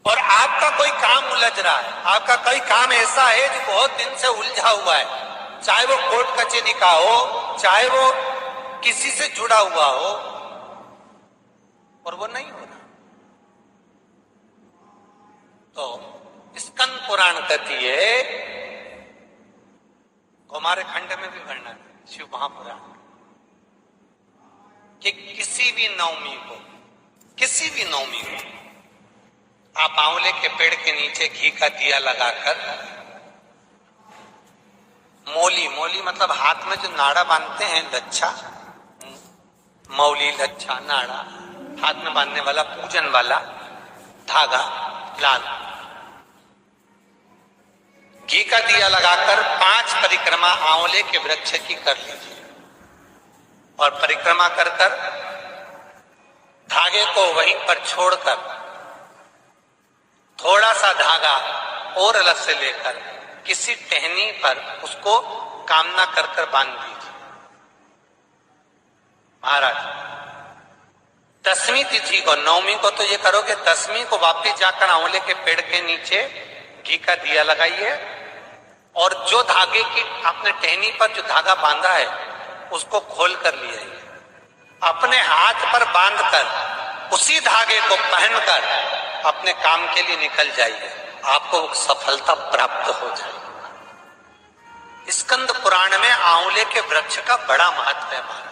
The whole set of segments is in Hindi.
और आपका कोई काम उलझ रहा है, आपका कोई काम ऐसा है जो बहुत दिन से उलझा हुआ है, चाहे वो कोर्ट कचहरी का हो, चाहे वो किसी से जुड़ा हुआ हो, और वो नहीं हो रहा, तो स्कंद पुराण कहती है, हमारे खंड में भी वर्णन है शिव महापुराण, कि किसी भी नवमी को आप आंवले के पेड़ के नीचे घी का दिया लगाकर, मौली मतलब हाथ में जो नाड़ा बांधते हैं, लच्छा, मौली, लच्छा, नाड़ा, हाथ में बांधने वाला पूजन वाला धागा लाल, घी का दिया लगाकर 5 परिक्रमा आंवले के वृक्ष की कर लीजिए, और परिक्रमा कर धागे को वहीं पर छोड़कर थोड़ा सा धागा और अलग से लेकर किसी टहनी पर उसको कामना कर बांध दीजिए। महाराज 10वीं तिथि को, 9वीं को तो ये करोगे, 10वीं को वापिस जाकर आंवले के पेड़ के नीचे घी का दिया लगाइए, और जो धागे की आपने टहनी पर जो धागा बांधा है उसको खोल कर ले आइए, अपने हाथ पर बांधकर उसी धागे को पहनकर अपने काम के लिए निकल जाइए, आपको सफलता प्राप्त हो जाएगी। स्कंद पुराण में आंवले के वृक्ष का बड़ा महत्व है महाराज।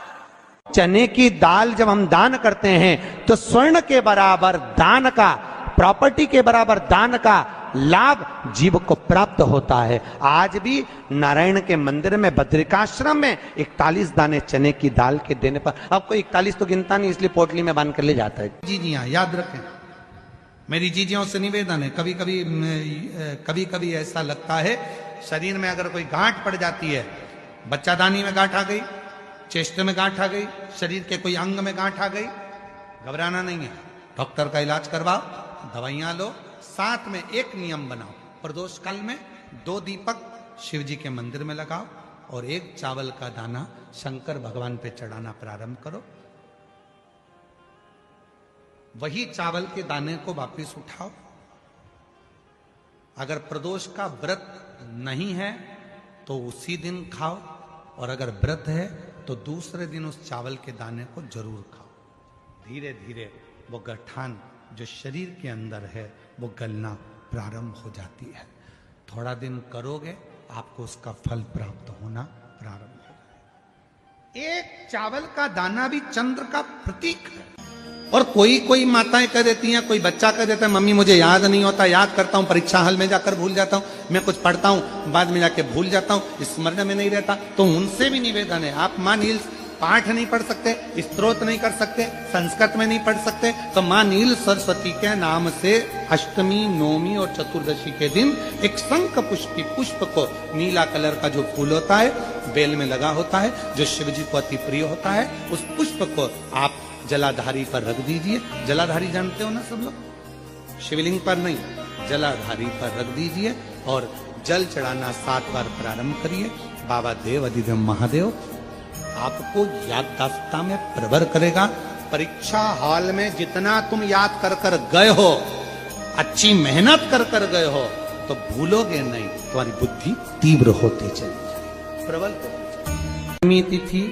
चने की दाल जब हम दान करते हैं तो स्वर्ण के बराबर दान का, प्रॉपर्टी के बराबर दान का लाभ जीव को प्राप्त होता है। आज भी नारायण के मंदिर में बद्रिकाश्रम में 41 दाने चने की दाल के देने पर, आपको 41 तो गिनता नहीं, इसलिए पोटली में बांध कर ले जाता है। जी हाँ, याद रखें, मेरी जीजियों से निवेदन है, कभी कभी ऐसा लगता है शरीर में अगर कोई गांठ पड़ जाती है, बच्चादानी में गांठ आ गई, चेस्ट में गांठ आ गई, शरीर के कोई अंग में गांठ आ गई, घबराना नहीं है, डॉक्टर का इलाज करवाओ, दवाइयां लो, साथ में एक नियम बनाओ, प्रदोष काल में 2 दीपक शिव जी के मंदिर में लगाओ और 1 चावल का दाना शंकर भगवान पे चढ़ाना प्रारंभ करो। वही चावल के दाने को वापिस उठाओ। अगर प्रदोष का व्रत नहीं है तो उसी दिन खाओ, और अगर व्रत है तो दूसरे दिन उस चावल के दाने को जरूर खाओ। धीरे धीरे वो गठान जो शरीर के अंदर है वो गलना प्रारंभ हो जाती है। थोड़ा दिन करोगे आपको उसका फल प्राप्त होना प्रारंभ हो जाएगा। 1 चावल का दाना भी चंद्र का प्रतीक है। और कोई माताएं कह देती हैं, कोई बच्चा कह देता है, मम्मी मुझे याद नहीं होता, याद करता हूं परीक्षा हॉल में जाकर भूल जाता हूं, मैं कुछ पढ़ता हूं बाद में जाके भूल जाता हूं, स्मरण में नहीं रहता। तो उनसे भी निवेदन है, आप मां नील पाठ नहीं पढ़ सकते, स्तोत्र नहीं कर सकते, संस्कृत में नहीं पढ़ सकते, तो मां नील सरस्वती के नाम से अष्टमी, नवमी और चतुर्दशी के दिन एक शंख पुष्प को, नीला कलर का जो फूल होता है बेल में लगा होता है, जो शिव जी को अति प्रिय होता है, उस पुष्प को आप जलाधारी पर रख दीजिए। जलाधारी जानते हो ना सब लोग, शिवलिंग पर नहीं, जलाधारी पर रख दीजिए और जल चढ़ाना 7 बार प्रारंभ करिए। बाबा देव अधिदेव महादेव आपको याददाश्तता में प्रवर करेगा। परीक्षा हॉल में जितना तुम याद कर गए हो, अच्छी मेहनत कर गए हो, तो भूलोगे नहीं, तुम्हारी बुद्धि तीव्र होती चली जाए, प्रबल होती चली। 8वीं तिथि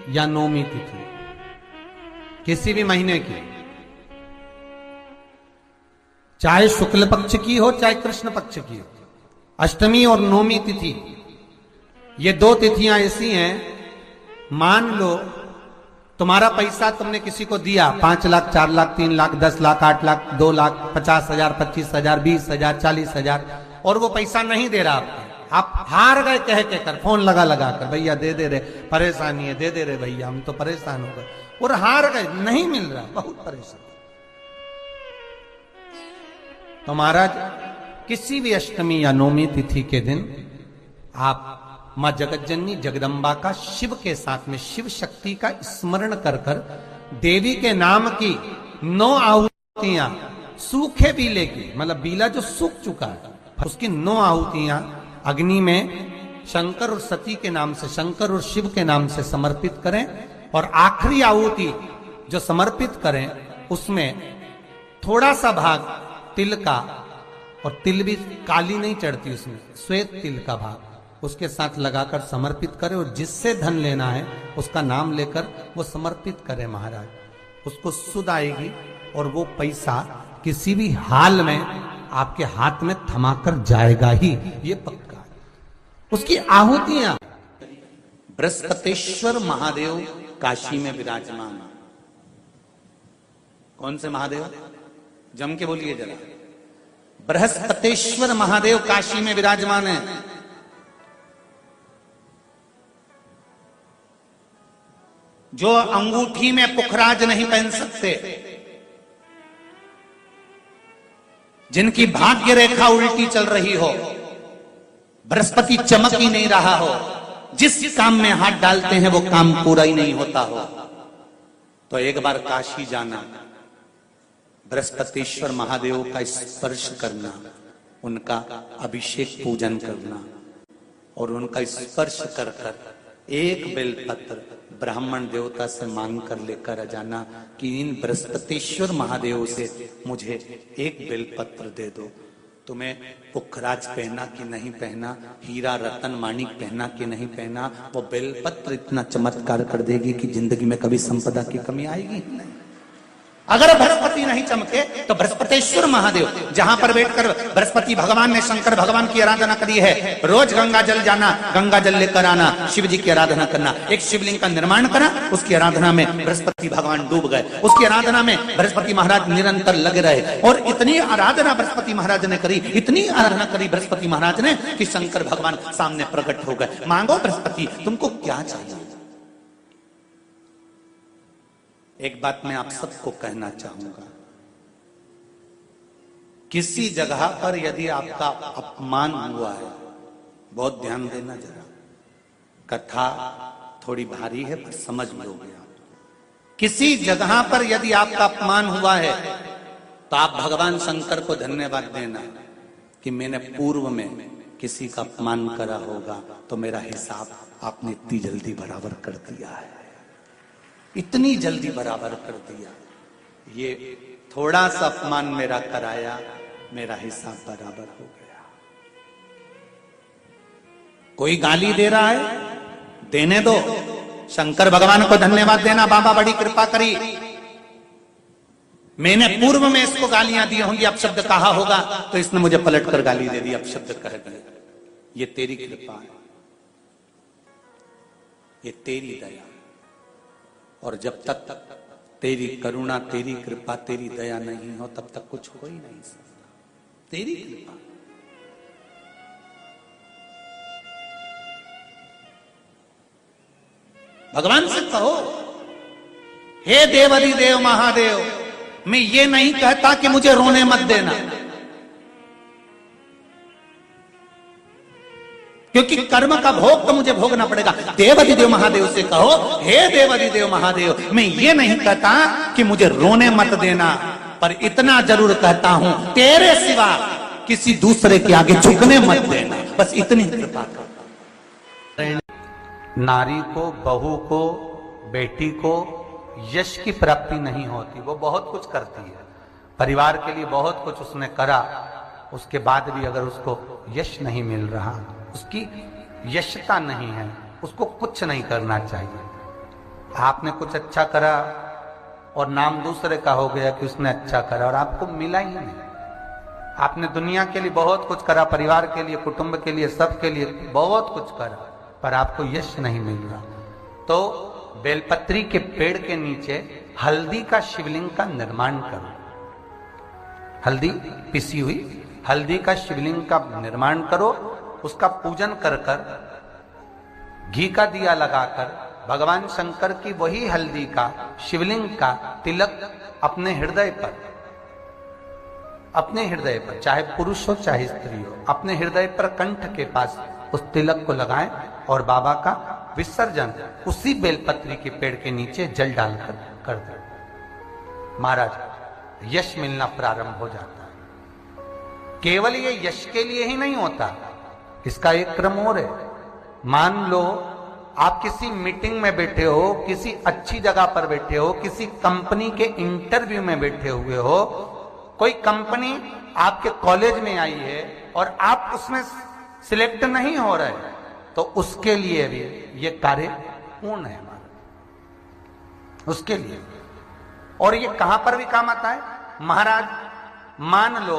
या 9वीं तिथि किसी भी महीने की, चाहे शुक्ल पक्ष की हो चाहे कृष्ण पक्ष की हो, अष्टमी और 9वीं तिथि, ये 2 तिथियां ऐसी हैं, मान लो तुम्हारा पैसा तुमने किसी को दिया, 5 लाख, 4 लाख, 3 लाख, 10 लाख, 8 लाख, 2 लाख, 50,000, 25,000, 20,000, 40,000, और वो पैसा नहीं दे रहा आपको, आप हार गए कह के कर, फोन लगा कर, भैया दे दे रे, परेशानी है, दे दे रे भैया, हम तो परेशान हो गए, और हार गए, नहीं मिल रहा, बहुत परेशान। तो महाराज किसी भी अष्टमी या 9वीं तिथि के दिन आप मां जगतजननी जगदम्बा का शिव के साथ में, शिव शक्ति का स्मरण कर देवी के नाम की 9 आहुतियां, सूखे बीले की, मतलब बीला जो सूख चुका है, उसकी 9 आहुतियां अग्नि में शंकर और सती के नाम से, शंकर और शिव के नाम से समर्पित करें, और आखिरी आहुति जो समर्पित करें उसमें थोड़ा सा भाग तिल का, और तिल भी काली नहीं चढ़ती उसमें, श्वेत तिल का भाग उसके साथ लगाकर समर्पित करे, और जिससे धन लेना है उसका नाम लेकर वो समर्पित करे महाराज, उसको सुध आएगी और वो पैसा किसी भी हाल में आपके हाथ में थमाकर जाएगा ही, ये पक्का है। उसकी आहुतियां। बृहस्पतेश्वर महादेव काशी में विराजमान। कौन से महादेव? जम के बोलिए जरा। बृहस्पतेश्वर महादेव काशी में विराजमान है। जो अंगूठी में पुखराज नहीं पहन सकते, जिनकी भाग्य रेखा उल्टी चल रही हो, बृहस्पति चमक ही नहीं रहा हो, जिस काम में हाथ डालते हैं वो काम पूरा ही नहीं होता हो, तो एक बार काशी जाना, बृहस्पतिश्वर महादेव का स्पर्श करना, उनका अभिषेक पूजन करना, और उनका स्पर्श कर कर एक बेलपत्र ब्राह्मण देवता से मांग कर लेकर आ जाना कि इन बृहस्पतिश्वर महादेव से मुझे एक बेलपत्र दे दो। तुम्हें पुखराज पहना कि नहीं पहना, हीरा रतन माणिक पहना कि नहीं पहना, वो बेलपत्र इतना चमत्कार कर देगी कि जिंदगी में कभी संपदा की कमी आएगी नहीं। अगर बृहस्पति नहीं चमके तो बृहस्पतिश्वर महादेव, जहां पर बैठकर बृहस्पति भगवान ने शंकर भगवान की आराधना करी है, रोज गंगा जल जाना, गंगा जल लेकर आना, शिव जी की आराधना करना, एक शिवलिंग का निर्माण करा, उसकी आराधना में बृहस्पति भगवान डूब गए, उसकी आराधना में बृहस्पति महाराज निरंतर लगे रहे, और इतनी आराधना बृहस्पति महाराज ने करी, इतनी आराधना करी बृहस्पति महाराज ने कि शंकर भगवान सामने प्रकट हो गए। मांगो बृहस्पति, तुमको क्या चाहिए? एक बात मैं आप सबको कहना चाहूंगा, किसी जगह पर यदि आपका अपमान हुआ है, बहुत ध्यान देना जरा, कथा थोड़ी भारी है पर समझ लोगे आप। किसी जगह पर यदि आपका अपमान हुआ है तो आप भगवान शंकर को धन्यवाद देना कि मैंने पूर्व में किसी का अपमान करा होगा तो मेरा हिसाब आपने इतनी जल्दी बराबर कर दिया है, इतनी जल्दी बराबर कर दिया। ये थोड़ा सा अपमान मेरा कराया, मेरा हिसाब बराबर हो गया। कोई गाली दे रहा है, देने दो, शंकर भगवान को धन्यवाद देना, बाबा बड़ी कृपा करी, मैंने पूर्व में इसको गालियां दी होंगी, अपशब्द कहा होगा तो इसने मुझे पलट कर गाली दे दी, अपशब्द कह दिया। ये तेरी कृपा है, ये तेरी दया, और जब तक तेरी करुणा, तेरी कृपा, तेरी दया नहीं हो तब तक कुछ हो ही नहीं सकता। तेरी कृपा। भगवान से कहो, हे देवाधिदेव महादेव, मैं ये नहीं कहता कि मुझे रोने मत देना, क्योंकि कर्म का भोग तो मुझे भोगना पड़ेगा। देवाधिदेव महादेव से कहो, हे देवाधिदेव महादेव, मैं ये नहीं कहता कि मुझे रोने मत देना, पर इतना जरूर कहता हूं, तेरे सिवा किसी दूसरे के आगे झुकने मत देना, बस इतनी कृपा कर। नारी को, बहू को, बेटी को यश की प्राप्ति नहीं होती, वो बहुत कुछ करती है, परिवार के लिए बहुत कुछ उसने करा, उसके बाद भी अगर उसको यश नहीं मिल रहा, उसकी यशता नहीं है, उसको कुछ नहीं करना चाहिए। आपने कुछ अच्छा करा और नाम दूसरे का हो गया कि उसने अच्छा करा, और आपको मिला ही नहीं। आपने दुनिया के लिए बहुत कुछ करा, परिवार के लिए, कुटुंब के लिए, सबके लिए बहुत कुछ करा, पर आपको यश नहीं मिल रहा, तो बेलपत्री के पेड़ के नीचे हल्दी का शिवलिंग का निर्माण करो। हल्दी, पिसी हुई हल्दी का शिवलिंग का निर्माण करो, उसका पूजन कर कर, घी का दिया लगाकर भगवान शंकर की वही हल्दी का शिवलिंग का तिलक अपने हृदय पर, चाहे पुरुष हो चाहे स्त्री हो, अपने हृदय पर कंठ के पास उस तिलक को लगाएं और बाबा का विसर्जन उसी बेलपत्री के पेड़ के नीचे जल डालकर कर दो। महाराज, यश मिलना प्रारंभ हो जाता है। केवल ये यश के लिए ही नहीं होता, इसका एक क्रम और है। मान लो आप किसी मीटिंग में बैठे हो, किसी अच्छी जगह पर बैठे हो, किसी कंपनी के इंटरव्यू में बैठे हुए हो, कोई कंपनी आपके कॉलेज में आई है और आप उसमें सिलेक्ट नहीं हो रहे, तो उसके लिए भी ये कार्य पूर्ण है हमारा, उसके लिए। और ये कहां पर भी काम आता है महाराज, मान लो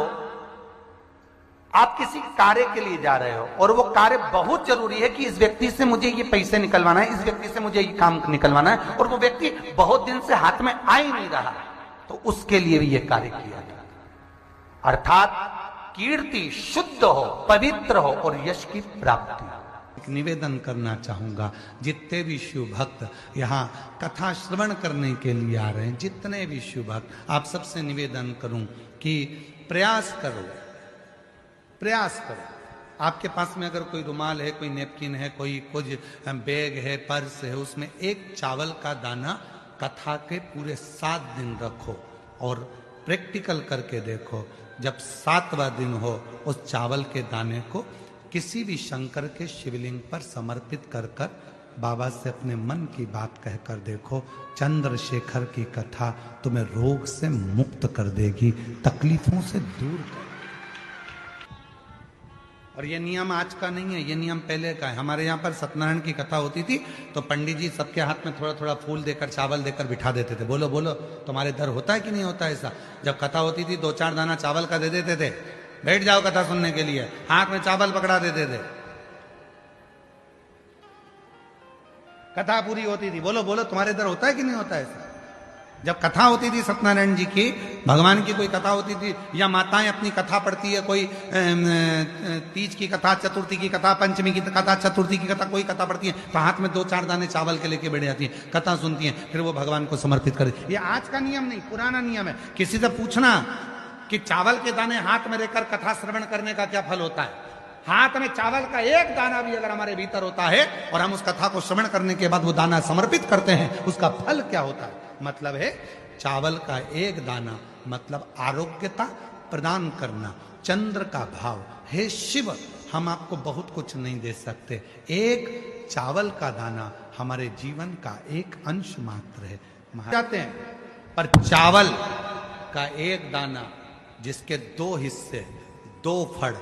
आप किसी कार्य के लिए जा रहे हो और वो कार्य बहुत जरूरी है कि इस व्यक्ति से मुझे ये पैसे निकलवाना है, इस व्यक्ति से मुझे ये काम निकलवाना है, और वो व्यक्ति बहुत दिन से हाथ में आ ही नहीं रहा, तो उसके लिए भी ये कार्य किया जाता है। अर्थात कीर्ति शुद्ध हो, पवित्र हो और यश की प्राप्ति हो। एक निवेदन करना चाहूंगा, जितने भी शिव भक्त यहाँ कथा श्रवण करने के लिए आ रहे हैं, जितने भी शिव भक्त, आप सबसे निवेदन करूं कि प्रयास करो, प्रयास करो। आपके पास में अगर कोई रुमाल है, कोई नेपकिन है, कोई कुछ बैग है, पर्स है, उसमें एक चावल का दाना कथा के पूरे 7 दिन रखो और प्रैक्टिकल करके देखो। जब 7वां दिन हो, उस चावल के दाने को किसी भी शंकर के शिवलिंग पर समर्पित कर कर बाबा से अपने मन की बात कहकर देखो, चंद्रशेखर की कथा तुम्हें रोग से मुक्त कर देगी, तकलीफों से दूर कर। और ये नियम आज का नहीं है, ये नियम पहले का है। हमारे यहाँ पर सत्यनारायण की कथा होती थी तो पंडित जी सबके हाथ में थोड़ा थोड़ा फूल देकर, चावल देकर बिठा देते थे। बोलो बोलो, तुम्हारे दर होता है कि नहीं होता ऐसा? जब कथा होती थी 2-4 दाना चावल का दे देते थे, बैठ जाओ कथा सुनने के लिए, हाथ में चावल पकड़ा देते थे, कथा पूरी होती थी। बोलो बोलो, तुम्हारे इधर होता है कि नहीं होता ऐसा? जब कथा होती थी सत्यनारायण जी की, भगवान की कोई कथा होती थी, या माताएं अपनी कथा पढ़ती है, कोई तीज की कथा, चतुर्थी की कथा, पंचमी की कथा, चतुर्थी की कथा, कोई कथा पढ़ती है, तो हाथ में 2-4 दाने चावल के लेके बैठ जाती है, कथा सुनती है, फिर वो भगवान को समर्पित कर। ये आज का नियम नहीं, पुराना नियम है। किसी से पूछना कि चावल के दाने हाथ में लेकर कथा श्रवण करने का क्या फल होता है? हाथ में चावल का एक दाना भी अगर हमारे भीतर होता है और हम उस कथा को श्रवण करने के बाद वो दाना समर्पित करते हैं, उसका फल क्या होता है? मतलब है चावल का एक दाना मतलब आरोग्यता प्रदान करना, चंद्र का भाव। हे शिव, हम आपको बहुत कुछ नहीं दे सकते, एक चावल का दाना हमारे जीवन का एक अंश मात्र है। जाते हैं पर चावल का एक दाना जिसके 2 हिस्से, 2 फड़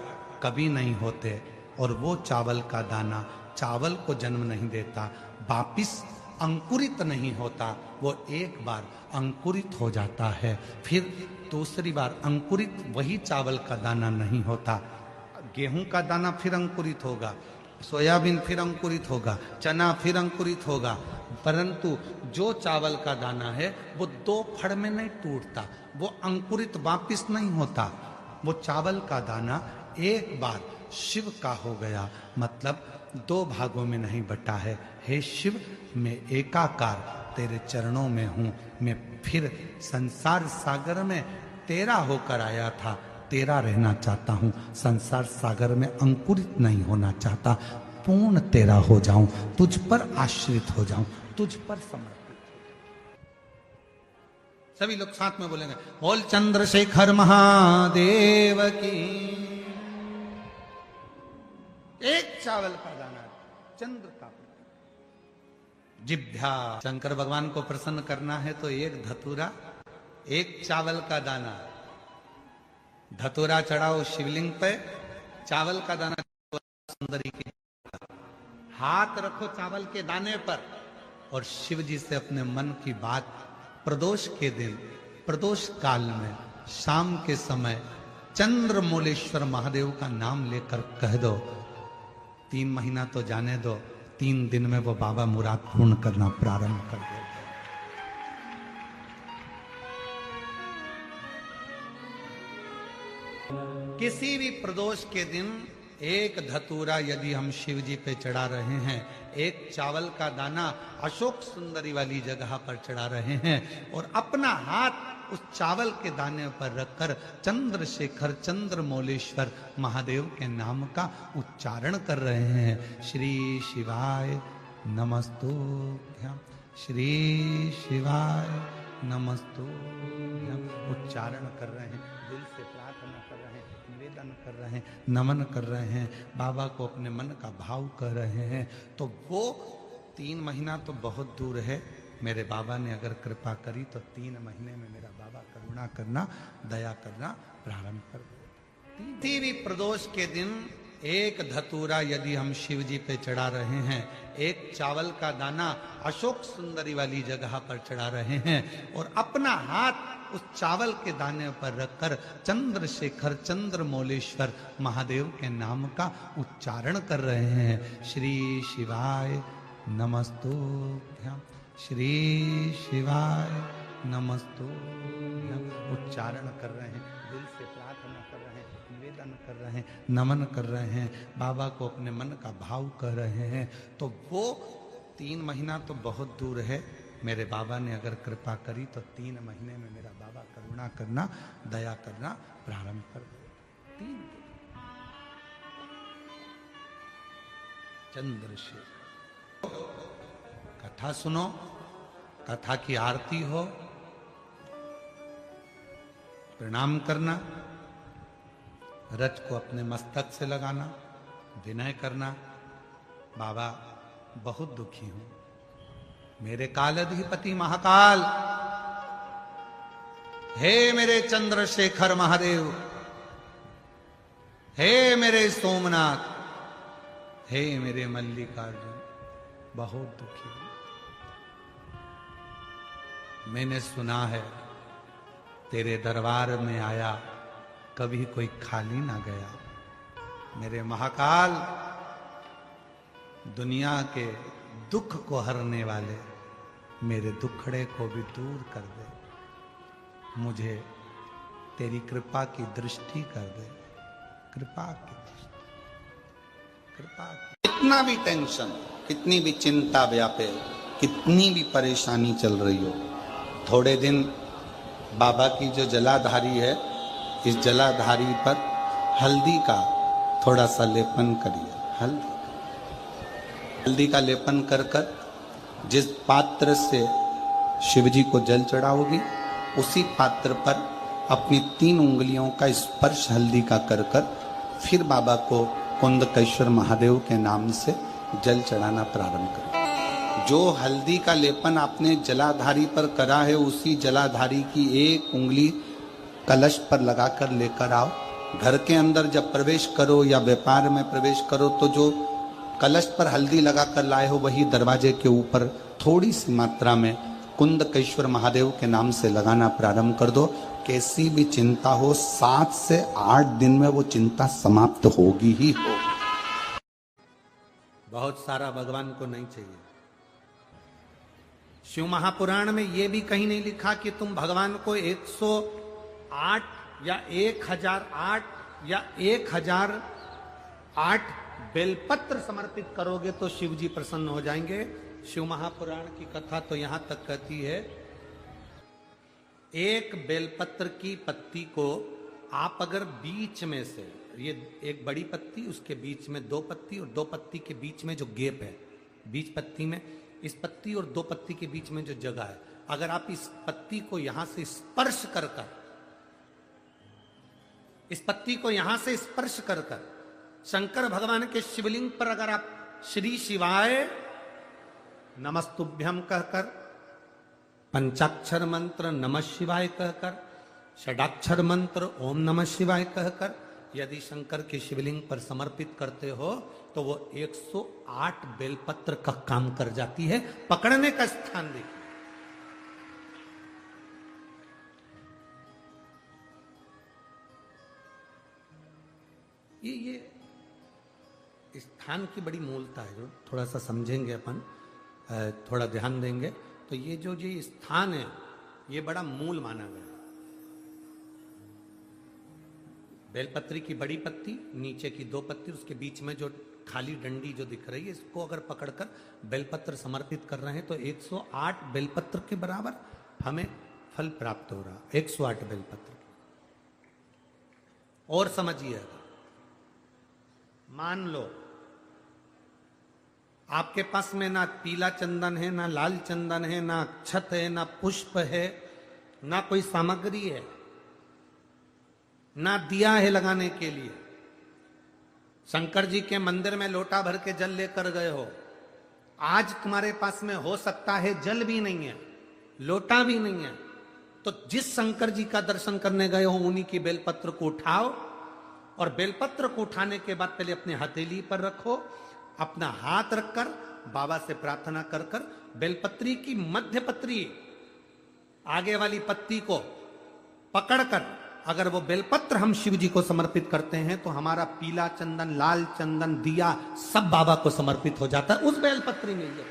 कभी नहीं होते, और वो चावल का दाना चावल को जन्म नहीं देता, वापिस अंकुरित नहीं होता, वो एक बार अंकुरित हो जाता है, फिर दूसरी बार अंकुरित वही चावल का दाना नहीं होता। गेहूं का दाना फिर अंकुरित होगा, सोयाबीन फिर अंकुरित होगा, चना फिर अंकुरित होगा, परंतु जो चावल का दाना है वो 2 फड़ में नहीं टूटता, वो अंकुरित वापिस नहीं होता। वो चावल का दाना एक बार शिव का हो गया, मतलब 2 भागों में नहीं बटा है। हे शिव, मैं एकाकार तेरे चरणों में हूं, मैं फिर संसार सागर में तेरा होकर आया था, तेरा रहना चाहता हूं, संसार सागर में अंकुरित नहीं होना चाहता, पूर्ण तेरा हो जाऊं, तुझ पर आश्रित हो जाऊं, तुझ पर समर्पित। सभी लोग साथ में बोलेंगे, बोल चंद्रशेखर महादेव की। एक चावल का दाना चंद्र का, जिभ्या। शंकर भगवान को प्रसन्न करना है तो एक धतूरा, एक चावल का दाना, धतूरा चढ़ाओ शिवलिंग पे, चावल का दाना सुंदरी की, हाथ रखो चावल के दाने पर और शिव जी से अपने मन की बात प्रदोष के दिन, प्रदोष काल में, शाम के समय चंद्रमौलेश्वर महादेव का नाम लेकर कह दो। 3 महीना तो जाने दो, 3 दिन में वो बाबा मुराद पूर्ण करना प्रारंभ कर दे। किसी भी प्रदोष के दिन एक धतूरा यदि हम शिव जी पे चढ़ा रहे हैं, एक चावल का दाना अशोक सुंदरी वाली जगह पर चढ़ा रहे हैं और अपना हाथ उस चावल के दाने पर रखकर चंद्रशेखर चंद्रमौलेश्वर महादेव के नाम का उच्चारण कर रहे हैं। श्री शिवाय नमस्तुभ्यं, श्री शिवाय नमस्तुभ्यं उच्चारण कर रहे हैं, दिल से प्रार्थना कर रहे हैं, निवेदन कर रहे हैं, नमन कर रहे हैं, बाबा को अपने मन का भाव कर रहे हैं। तो वो 3 महीना तो बहुत दूर है, मेरे बाबा ने अगर कृपा करी तो 3 महीने में मेरा बाबा करुणा करना, दया करना प्रारंभ कर दे। तीन प्रदोष के दिन एक धतूरा यदि हम शिव जी पे चढ़ा रहे हैं, एक चावल का दाना अशोक सुंदरी वाली जगह पर चढ़ा रहे हैं और अपना हाथ उस चावल के दाने पर रखकर चंद्रशेखर चंद्रमौलेश्वर महादेव के नाम का उच्चारण कर रहे हैं। श्री शिवाय नमस्तुभ्यं, श्री शिवाय नमस्तुभ्यं उच्चारण कर रहे हैं, दिल से प्रार्थना कर रहे हैं, निवेदन कर रहे हैं, नमन कर रहे हैं, बाबा को अपने मन का भाव कर रहे हैं। तो वो 3 महीना तो बहुत दूर है, मेरे बाबा ने अगर कृपा करी तो 3 महीने में मेरा बाबा करुणा करना, दया करना प्रारंभ कर दे। 3 चंद्रशेखर कथा सुनो, कथा की आरती हो, प्रणाम करना, रज को अपने मस्तक से लगाना, विनय करना, बाबा बहुत दुखी हूं, मेरे कालाधिपति महाकाल, हे मेरे चंद्रशेखर महादेव, हे मेरे सोमनाथ, हे मेरे मल्लिकार्जुन, बहुत दुखी हूं। मैंने सुना है तेरे दरबार में आया कभी कोई खाली ना गया। मेरे महाकाल, दुनिया के दुख को हरने वाले मेरे दुखड़े को भी दूर कर दे, मुझे तेरी कृपा की दृष्टि कर दे, कृपा की दृष्टि, कृपा की। कितना भी टेंशन, कितनी भी चिंता व्यापे, कितनी भी परेशानी चल रही हो, थोड़े दिन बाबा की जो जलाधारी है, इस जलाधारी पर हल्दी का थोड़ा सा लेपन करिए। हल्दी का लेपन कर कर जिस पात्र से शिव जी को जल चढ़ाओगी, उसी पात्र पर अपनी 3 उंगलियों का स्पर्श हल्दी का कर कर फिर बाबा को कुंदकेश्वर महादेव के नाम से जल चढ़ाना प्रारंभ करें। जो हल्दी का लेपन आपने जलाधारी पर करा है, उसी जलाधारी की 1 उंगली कलश पर लगाकर लेकर आओ। घर के अंदर जब प्रवेश करो या व्यापार में प्रवेश करो, तो जो कलश पर हल्दी लगाकर लाए हो, वही दरवाजे के ऊपर थोड़ी सी मात्रा में कुंदकेश्वर महादेव के नाम से लगाना प्रारंभ कर दो। कैसी भी चिंता हो, 7 से 8 दिन में वो चिंता समाप्त होगी ही हो। बहुत सारा भगवान को नहीं चाहिए। शिव महापुराण में यह भी कहीं नहीं लिखा कि तुम भगवान को 108 या 1008 या 1008 बेलपत्र समर्पित करोगे तो शिव जी प्रसन्न हो जाएंगे। शिव महापुराण की कथा तो यहां तक कहती है, एक बेलपत्र की पत्ती को आप अगर बीच में से, ये एक बड़ी पत्ती, उसके बीच में 2 पत्ती और 2 पत्ती के बीच में जो गैप है, बीच पत्ती में, इस पत्ती और 2 पत्ती के बीच में जो जगह है, अगर आप इस पत्ती को यहां से स्पर्श कर कर, इस पत्ती को यहां से स्पर्श कर कर शंकर भगवान के शिवलिंग पर अगर आप श्री शिवाय नमस्तुभ्यम कहकर, पंचाक्षर मंत्र नमः शिवाय कहकर, षडाक्षर मंत्र ओम नमः शिवाय कहकर यदि शंकर के शिवलिंग पर समर्पित करते हो, तो वो 108 बेलपत्र का काम कर जाती है। पकड़ने का स्थान देखिए, ये स्थान की बड़ी मूलता है, जो थोड़ा सा समझेंगे अपन, थोड़ा ध्यान देंगे तो ये जो ये स्थान है, ये बड़ा मूल माना गया। बेलपत्री की बड़ी पत्ती, नीचे की 2 पत्ती, उसके बीच में जो खाली डंडी जो दिख रही है, इसको अगर पकड़कर बेलपत्र समर्पित कर रहे हैं तो 108 बेलपत्र के बराबर हमें फल प्राप्त हो रहा। 108 बेलपत्र। और समझिए, मान लो आपके पास में ना पीला चंदन है, ना लाल चंदन है, ना अक्षत है, ना पुष्प है, ना कोई सामग्री है, ना दिया है लगाने के लिए। शंकर जी के मंदिर में लोटा भर के जल लेकर गए हो, आज तुम्हारे पास में हो सकता है जल भी नहीं है, लोटा भी नहीं है, तो जिस शंकर जी का दर्शन करने गए हो उन्हीं की बेलपत्र को उठाओ और बेलपत्र को उठाने के बाद पहले अपने हथेली पर रखो, अपना हाथ रखकर बाबा से प्रार्थना कर कर बेलपत्री की मध्य पत्री आगे वाली पत्ती को पकड़कर अगर वो बेलपत्र हम शिव जी को समर्पित करते हैं तो हमारा पीला चंदन, लाल चंदन, दिया सब बाबा को समर्पित हो जाता है उस बेलपत्री में।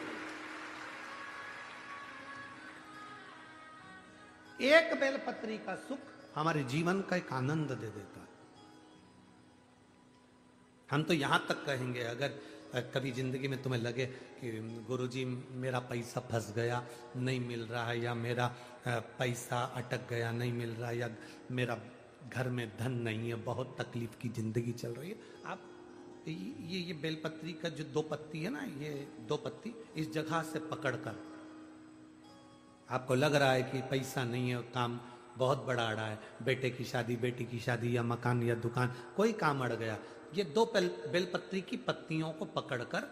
एक बेलपत्री का सुख हमारे जीवन का एक आनंद दे देता है। हम तो यहां तक कहेंगे, अगर कभी जिंदगी में तुम्हें लगे कि गुरुजी मेरा पैसा फंस गया नहीं मिल रहा है, या मेरा पैसा अटक गया नहीं मिल रहा है, या मेरा घर में धन नहीं है, बहुत तकलीफ की जिंदगी चल रही है, आप ये बेलपत्री का जो 2 पत्ती है ना, ये 2 पत्ती इस जगह से पकड़कर, आपको लग रहा है कि पैसा नहीं है, काम बहुत बड़ा अड़ा है, बेटे की शादी, बेटी की शादी, या मकान या दुकान, कोई काम अड़ गया, ये 2 बेलपत्री की पत्तियों को पकड़कर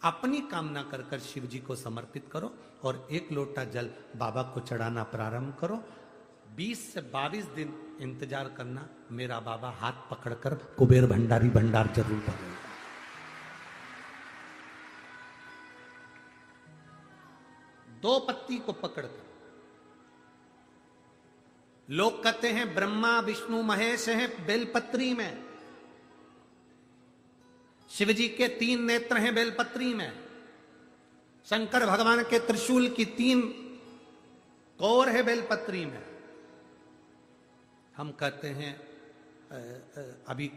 अपनी कामना कर कर शिव जी को समर्पित करो और 1 लोटा जल बाबा को चढ़ाना प्रारंभ करो। 20 से 22 दिन इंतजार करना, मेरा बाबा हाथ पकड़कर कुबेर भंडारी भंडार जरूर भरेगा। दो पत्ती को पकड़कर, लोग कहते हैं ब्रह्मा विष्णु महेश हैं बेलपत्री में, शिव जी के 3 नेत्र हैं बेलपत्री में, शंकर भगवान के त्रिशूल की 3 कोर है बेलपत्री में। हम कहते हैं अभी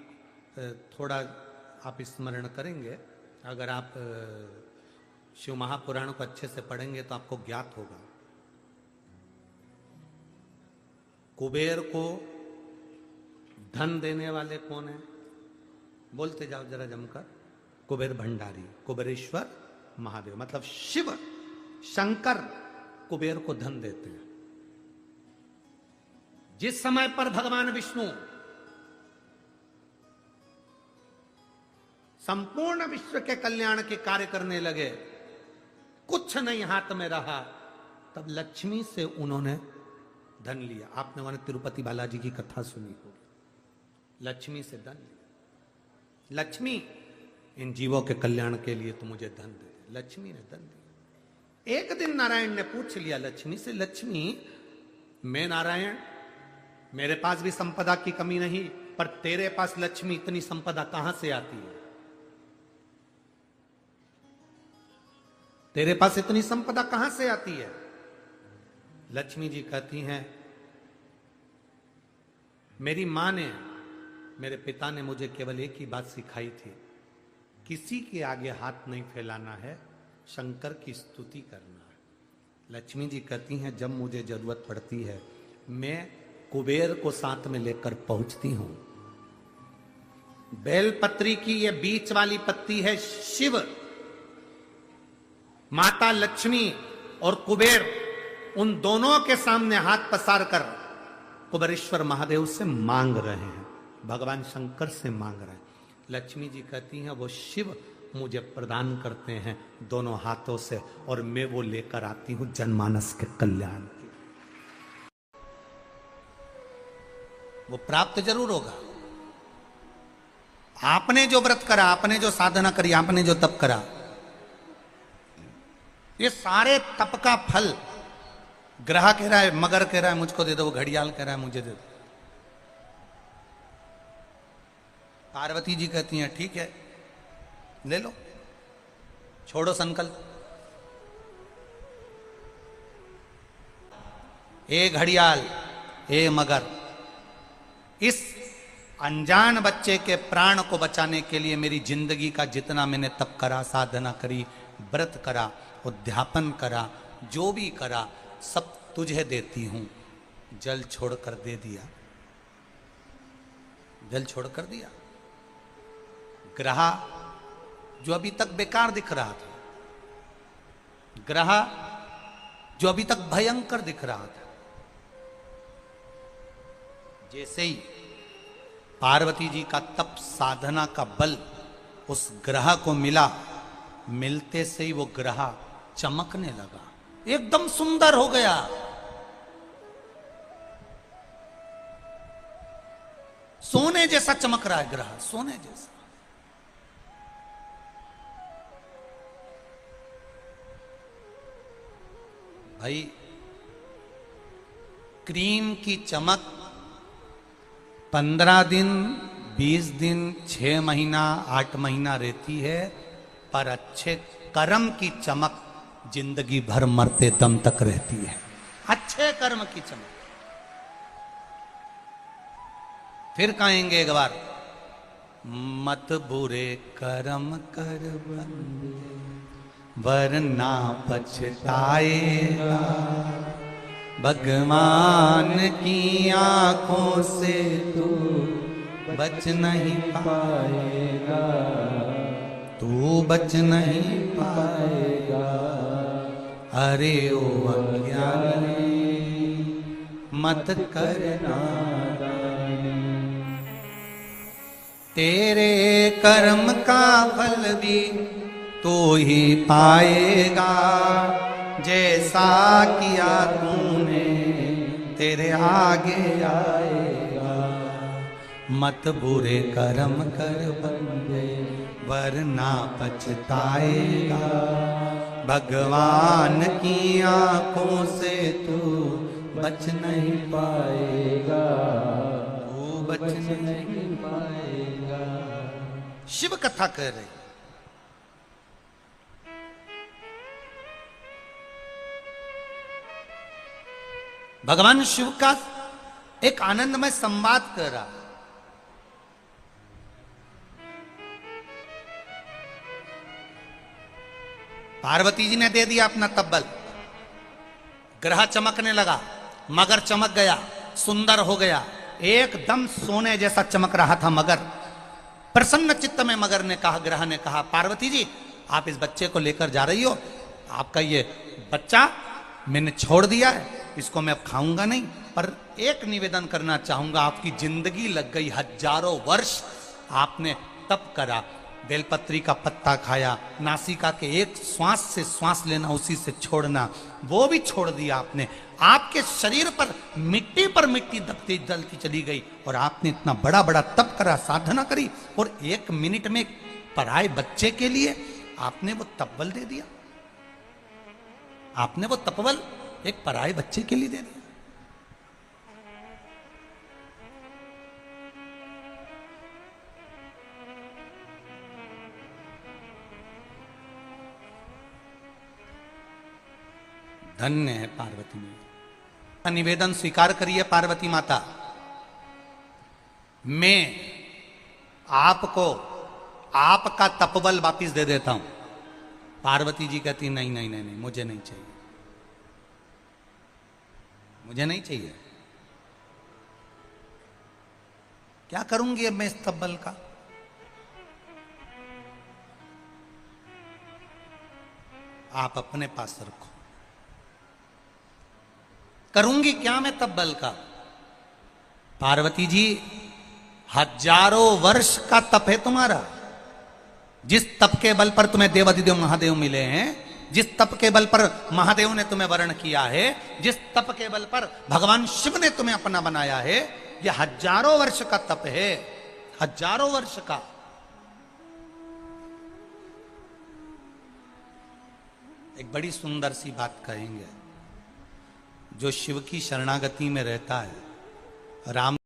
थोड़ा आप स्मरण करेंगे, अगर आप शिव महापुराण को अच्छे से पढ़ेंगे तो आपको ज्ञात होगा, कुबेर को धन देने वाले कौन है? बोलते जाओ जरा जमकर, कुबेर भंडारी, कुबेरेश्वर महादेव, मतलब शिव शंकर कुबेर को धन देते हैं। जिस समय पर भगवान विष्णु संपूर्ण विश्व के कल्याण के कार्य करने लगे, कुछ नहीं हाथ में रहा, तब लक्ष्मी से उन्होंने धन लिया। आपने वहां तिरुपति बालाजी की कथा सुनी होगी, लक्ष्मी से धन लिया। लक्ष्मी इन जीवों के कल्याण के लिए तो मुझे धन दे दे, लक्ष्मी ने धन दिया। एक दिन नारायण ने पूछ लिया लक्ष्मी से, लक्ष्मी मैं नारायण, मेरे पास भी संपदा की कमी नहीं, पर तेरे पास लक्ष्मी इतनी संपदा कहां से आती है? तेरे पास इतनी संपदा कहां से आती है? लक्ष्मी जी कहती हैं, मेरी मां ने, मेरे पिता ने मुझे केवल एक ही बात सिखाई थी, किसी के आगे हाथ नहीं फैलाना है, शंकर की स्तुति करना है। लक्ष्मी जी कहती हैं, जब मुझे जरूरत पड़ती है मैं कुबेर को साथ में लेकर पहुंचती हूं। बेलपत्री की ये बीच वाली पत्ती है शिव, माता लक्ष्मी और कुबेर, उन दोनों के सामने हाथ पसार कर कुबेरेश्वर महादेव से मांग रहे हैं, भगवान शंकर से मांग रहे हैं। लक्ष्मी जी कहती हैं, वो शिव मुझे प्रदान करते हैं दोनों हाथों से, और मैं वो लेकर आती हूं जनमानस के कल्याण की। वो प्राप्त जरूर होगा। आपने जो व्रत करा, आपने जो साधना करी, आपने जो तप करा, ये सारे तप का फल, ग्रह कह रहा है, मगर कह रहा है मुझको दे दो, वो घड़ियाल कह रहा है मुझे दे दो, पार्वती जी कहती हैं ठीक है ले लो, छोड़ो संकल्प। ए घड़ियाल, ए मगर, इस अनजान बच्चे के प्राण को बचाने के लिए मेरी जिंदगी का जितना मैंने तप करा, साधना करी, व्रत करा, उद्यापन करा, जो भी करा, सब तुझे देती हूं। जल छोड़कर दे दिया, जल छोड़कर दिया। ग्रह जो अभी तक बेकार दिख रहा था, ग्रह जो अभी तक भयंकर दिख रहा था, जैसे ही पार्वती जी का तप साधना का बल उस ग्रह को मिला, मिलते से ही वो ग्रह चमकने लगा, एकदम सुंदर हो गया। सोने जैसा चमक रहा है ग्रह, सोने जैसा। भाई क्रीम की चमक 15 दिन, 20 दिन, 6 महीना, 8 महीना रहती है, पर अच्छे कर्म की चमक जिंदगी भर मरते दम तक रहती है। अच्छे कर्म की चमक। फिर कहेंगे एक बार, मत बुरे कर्म कर बंदे वरना पछताएगा, भगवान की आंखों से तू बच नहीं पाएगा, तू बच नहीं पाएगा। अरे ओ अज्ञानी मत करना, तेरे कर्म का फल भी तो ही पाएगा, जैसा किया तूने तेरे आगे आएगा। मत बुरे कर्म कर बंदे वरना पछताएगा, भगवान की आंखों से तू बच नहीं पाएगा, तू बच नहीं पाएगा। शिव कथा कह रहे, भगवान शिव का एक आनंदमय संवाद कर रहा। पार्वती जी ने दे दिया अपना तब्बल, ग्रह चमकने लगा, मगर चमक गया, सुंदर हो गया, एकदम सोने जैसा चमक रहा था मगर। प्रसन्न चित्त में मगर ने कहा, ग्रह ने कहा, पार्वती जी आप इस बच्चे को लेकर जा रही हो, आपका ये बच्चा मैंने छोड़ दिया है, इसको मैं अब खाऊंगा नहीं, पर एक निवेदन करना चाहूंगा, आपकी जिंदगी लग गई, हजारों वर्ष आपने तप करा, बेलपत्री का पत्ता खाया, नासिका के एक श्वास से श्वास लेना, उसी से छोड़ना, वो भी छोड़ दिया आपने। आपके शरीर पर मिट्टी दबती जलती चली गई, और आपने इतना बड़ा बड़ा तप करा, साधना करी, और 1 मिनट में पराए बच्चे के लिए आपने वो तपबल दे दिया। आपने वो तपबल एक पराए बच्चे के लिए दे दिया। धन्य है पार्वती माता। निवेदन स्वीकार करिए पार्वती माता, मैं आपको आपका तपबल वापिस दे देता हूं। पार्वती जी कहती नहीं नहीं नहीं नहीं, मुझे नहीं चाहिए, मुझे नहीं चाहिए। क्या करूंगी अब मैं इस तब्बल का? आप अपने पास रखो। करूंगी क्या मैं तब्बल का? पार्वती जी हजारों वर्ष का तप है तुम्हारा। जिस तप के बल पर तुम्हें देवाधिदेव महादेव मिले हैं, जिस तप के बल पर महादेव ने तुम्हें वर्ण किया है, जिस तप के बल पर भगवान शिव ने तुम्हें अपना बनाया है, यह हजारों वर्ष का तप है, हजारों वर्ष का। एक बड़ी सुंदर सी बात कहेंगे, जो शिव की शरणागति में रहता है, राम